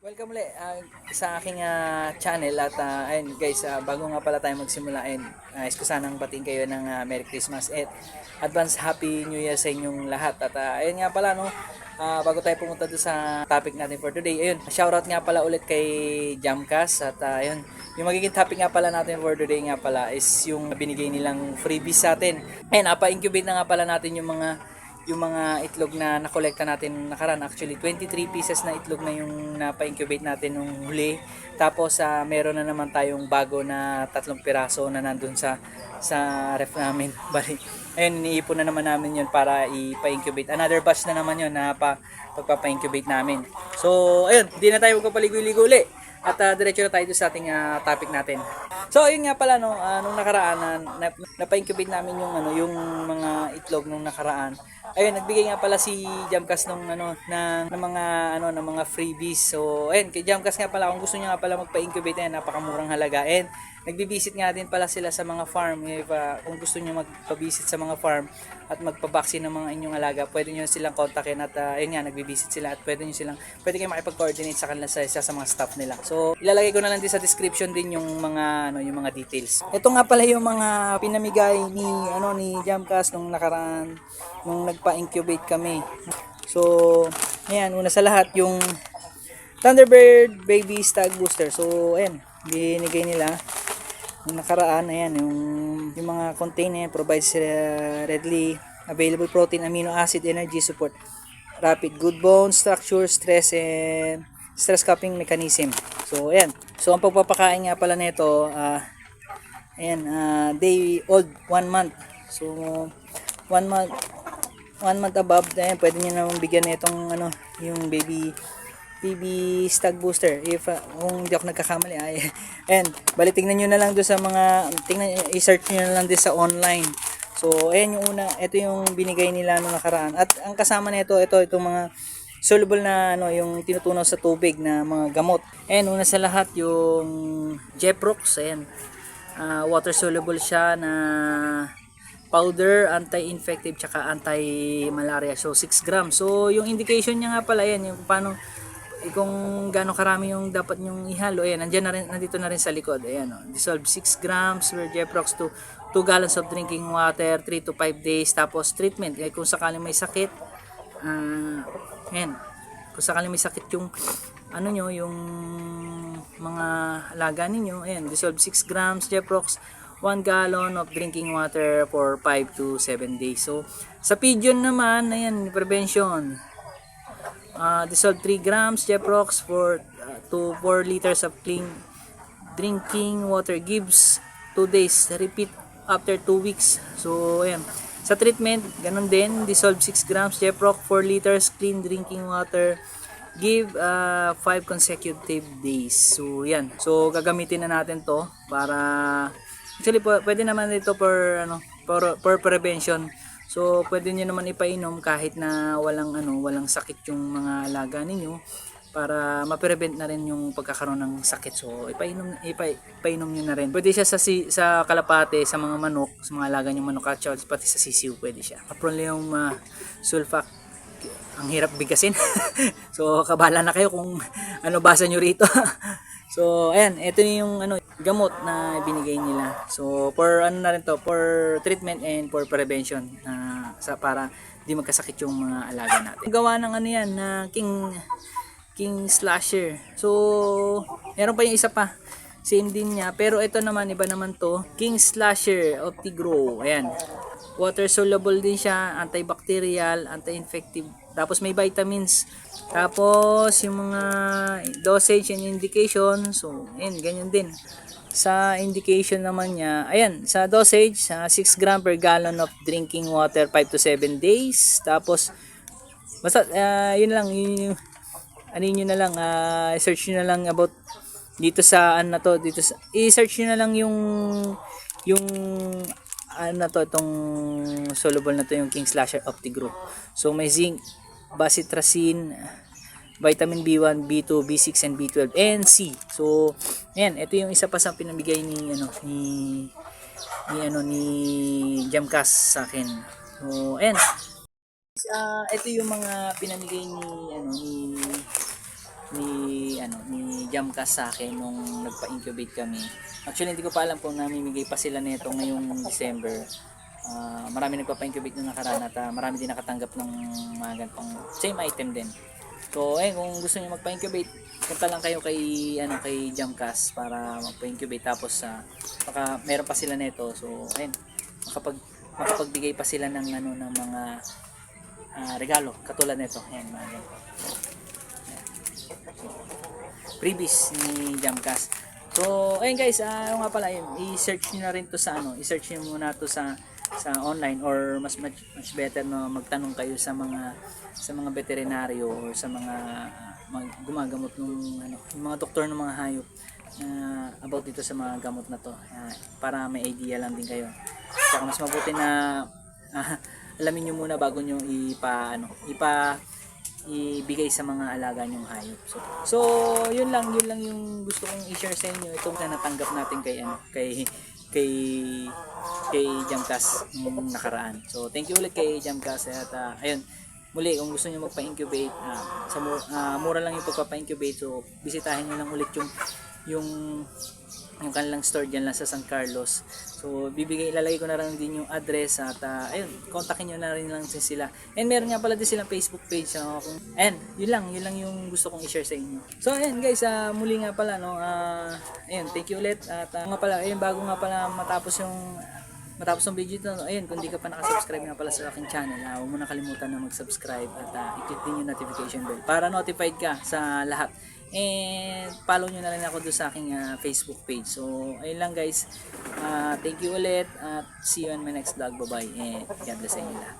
Welcome ulit sa aking channel at ayun guys, bago nga pala tayo magsimula ayun, nais ko sanang batiin kayo ng Merry Christmas at advance Happy New Year sa inyong lahat. At ayun nga pala no, bago tayo pumunta doon sa topic natin for today, ayun, shoutout nga pala ulit kay Jamcas at ayun, yung magiging topic nga pala natin for today nga pala is yung binigay nilang freebies sa atin. Ayun, pa-incubate na nga pala natin yung mga itlog na nakolekta natin nakaraan. Actually 23 pieces na itlog na yung napa-incubate natin nung huli. Tapos meron na naman tayong bago na 3 piraso na nandun sa ref namin. Bali, ayun, iniipon na naman namin yun para ipa-incubate. Another batch na naman yun na pagpapa-incubate namin. So ayun, hindi na tayo magpapaligoy-ligoy uli. At diretso na tayo sa ating topic natin. So ayun nga pala no, nung nakaraan napa-incubate namin yung mga itlog nung nakaraan. Ayun, nagbigay nga pala si Jamcas ng mga freebies. So ayun, kay Jamcas nga pala, kung gusto niya nga pala magpa-incubate, yan napakamurang halaga. And nagbi-visit nga din pala sila sa mga farm. Kung gusto niyo magpa-visit sa mga farm at magpa-vaccine ng mga inyong alaga, pwede niyo silang kontakin at ayun nga, nagbi-visit sila at pwede kayo makipag-coordinate sa kanila sa isa sa mga staff nila. So ilalagay ko na lang din sa description din yung mga details. Ito nga pala yung mga pinamigay ni Jamcas nung nakaraan nung nagpa-incubate kami. So ayan, una sa lahat yung Thunderbird Baby Stag Booster. So ayan, binigay nila nung nakaraan. Ayan, yung mga container provides readily available protein, amino acid, energy support, rapid good bone structure, stress coping mechanism. So ayan, so ang pagpapakain nga pala nito, ayan, day old 1 month. So 1 month above, ayan, pwede niyo na bigyan nitong yung baby Stag Booster. If kung hindi ako nagkakamali, and bali tingnan niyo na lang do sa i-search niyo na lang din sa online. So ayan yung una, ito yung binigay nila nung nakaraan. At ang kasama nito, itong mga soluble na yung tinutunaw sa tubig na mga gamot. And una sa lahat yung Jeprox, ayan. Water soluble siya na powder, anti-infective tsaka anti-malaria. So 6 grams. So yung indication niya nga pala yan, yung paano kung gaano karami yung dapat yung ihalo. Ayan, nandito na rin sa likod. Ayan, dissolve 6 grams per Jeprox to 2 gallons of drinking water, 3 to 5 days. Tapos treatment, kung sakaling may sakit, ayan, kung sakaling may sakit yung yung mga alaga ninyo, ayan, dissolve 6 grams Jeprox, 1 gallon of drinking water for 5 to 7 days. So sa pigeon naman, ayan, prevention, dissolve 3 grams Jeprox for to 4 liters of clean drinking water, gives 2 days, repeat after 2 weeks. So ayan, sa treatment ganun din, dissolve 6 grams Jeprox, 4 liters clean drinking water, give 5 consecutive days. So yan, so gagamitin na natin to para actually pwede naman ito for prevention. So pwede niyo naman ipainom kahit na walang sakit yung mga alaga ninyo, para ma-prevent na rin yung pagkakaroon ng sakit. So ipainom niyo na rin. Pwede siya sa kalapate, sa mga manok, sa mga alaga niyo manok, at pati sa sisiw pwede siya. Aprolium sulfac, ang hirap bigasin. So kabala na kayo kung basa nyo rito. So ayan, ito yung gamot na binigay nila. So for na rin to, for treatment and for prevention, para di magkasakit yung mga alaga natin. Gawa ng yan na King Slasher. So meron pa yung isa pa, same din niya, pero ito naman iba naman to, King Slasher Opti-Grow. Ayan, water soluble din siya, antibacterial, anti-infective, tapos may vitamins. Tapos yung mga dosage and indication, so ayan, ganyan din. Sa indication naman niya, ayan, sa dosage, 6 gram per gallon of drinking water, 5 to 7 days. Tapos basta yun lang, nyo na lang, search nyo na lang about dito sa i-search nyo na lang yung itong soluble na to, yung King Slasher Opti-Grow. So may zinc, bacitracin, vitamin B1, B2, B6 and B12 and C. So ayan, ito yung isa pa sa pinamigay ni Jamcas sa akin. So ayan, ito yung mga pinamigay ni ni Jamcast sa akin nung nagpa-incubate kami. Actually hindi ko pa alam kung namimigay pa sila nito ngayong December. Marami nagpapa-incubate nung nakaraan at marami din nakatanggap ng mga ganitong same item din. So ayun, kung gusto niyo magpa-incubate, punta lang kayo kay Jamcast para magpa-incubate, tapos baka meron pa sila nito. So ayun, makapagbigay pa sila ng ng mga regalo katulad nito. Ayun, mga ganito. Freebies ni Jamcast. So, ayun guys, ano nga pala, i-search niyo na rin to i-search niyo muna to sa online, or much better na magtanong kayo sa mga veterinaryo or sa mga gumagamot ng yung mga doktor ng mga hayop about dito sa mga gamot na to, para may idea lang din kayo. Saka mas mabuti na alamin niyo muna bago niyo ibigay sa mga alaga niyong hayop. So yun lang yung gusto kong i-share sa inyo, itong na natanggap natin kay Jamcast nung nakaraan. So thank you ulit kay Jamcast, at ayun, muli kung gusto niyo magpa-incubate, mura lang yung pagpapa-incubate, so bisitahin niyo lang ulit yung kanilang store diyan lang sa San Carlos. So ilalagay ko na rin din yung address, at ayun, kontakin niyo na rin lang sila. And meron nga pala din silang Facebook page. And yun lang yung gusto kong i-share sa inyo. So ayun guys, muli nga pala ayun, thank you ulit, at nga pala, ayun, bago nga pala matapos yung video ito, ayun, kung di ka pa nakasubscribe nga pala sa aking channel, huwag mo na kalimutan na mag-subscribe, at i-click din yung notification bell para notified ka sa lahat. And follow nyo na rin ako doon sa aking Facebook page. So ayun lang guys, thank you ulit, at see you on my next vlog. Bye bye, and God bless sa inyo lahat.